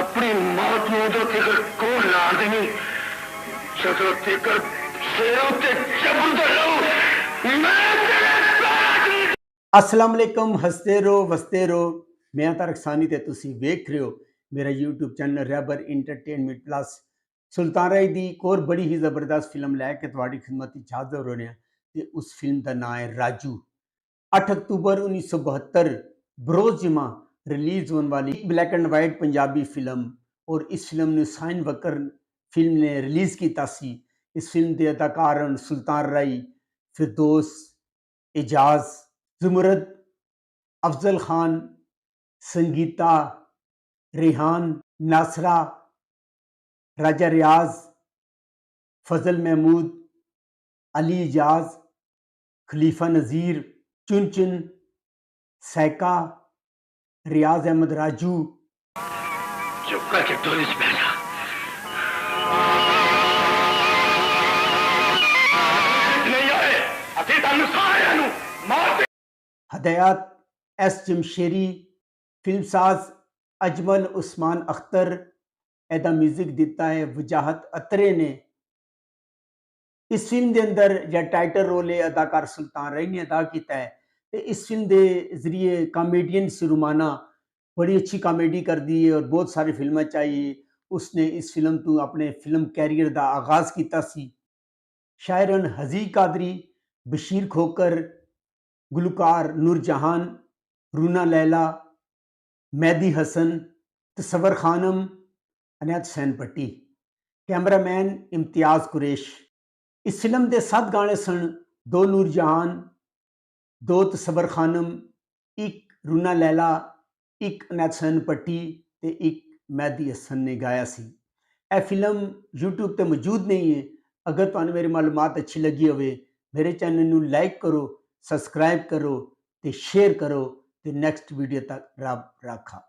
अपनी मौत ਨੂੰ ਉਦੋਂ ਤੱਕ ਕੋਲ ਲਾ ਦੇਣੀ ਜਦੋਂ ਤੱਕ ਸ਼ੇਰੋਂ ਤੇ ਜ਼ਬਰ ਲਓ ਮੈਂ ਤੇਰੇ ਪੈਰਾਂ अस्सलाम वालेकुम हंसते रहो वसते रहो मैं तारक सानी ते तुसी वेख रहे हो मेरा यूट्यूब चैनल रैबर इंटरटेनमेंट प्लस सुल्तान राय दी एक और बड़ी ही ज़बरदस्त फिल्म लैके तुहाडी खिदमत विच हाज़र हो रहे हैं ते उस फिल्म का नाम है राजू। 8 अक्तूबर 1972 बरोज़ जुमा रिलीज़ होने वाली black and white Punjabi film और इस फिल्म ने साइन वकर फिल्म ने रिलीज़ किया सी। इस फिल्म के अदाकार सुल्तान राय, फिरदौस, एजाज, जुमरद, अफजल खान, संगीता, रेहान, नासरा, राजा रियाज, फजल महमूद, अली एजाज, खलीफा नज़ीर, चुन चुन, सैका, रियाज अहमद राजू। चुप करके टोली से बैठ जा। नहीं आए अभी तक सारे मार हदायत एस जमशेरी, फिल्मसाज अजमल उस्मान अख्तर, एदा म्यूजिक दिता है वजाहत अतरे ने। इस फिल्म के अंदर जो टाइटल रोल है अदाकार सुल्तान राय ने अदा किया है। तो इस फिल्म के जरिए कॉमेडियन सुरुमाना बड़ी अच्छी कॉमेडी कर दी है और बहुत सारी फिल्में चाहिए उसने इस फिल्म तो अपने फिल्म कैरियर का आगाज़ किया सी। शायरन हजी कादरी, बशीर खोकर, गुलकार नूरजहान, रूना लैला, मेहदी हसन, तसव्वुर खानम, अनायत हुसैन भट्टी, कैमरामैन इम्तियाज़ कुरैश। इस फिल्म के 7 गाने सन, 2 नूरजहान, 2 तसव्वुर खानम, 1 रूना लैला, 1 अनायत हुसैन भट्टी ते 1 मेहदी हसन ने गाया सी। यह फिल्म यूट्यूब पर मौजूद नहीं है। अगर तुहानू मेरी मालूमात अच्छी लगी हो मेरे चैनल नू लाइक करो, सब्सक्राइब करो ते शेयर करो ते नैक्सट वीडियो तक रब राखा।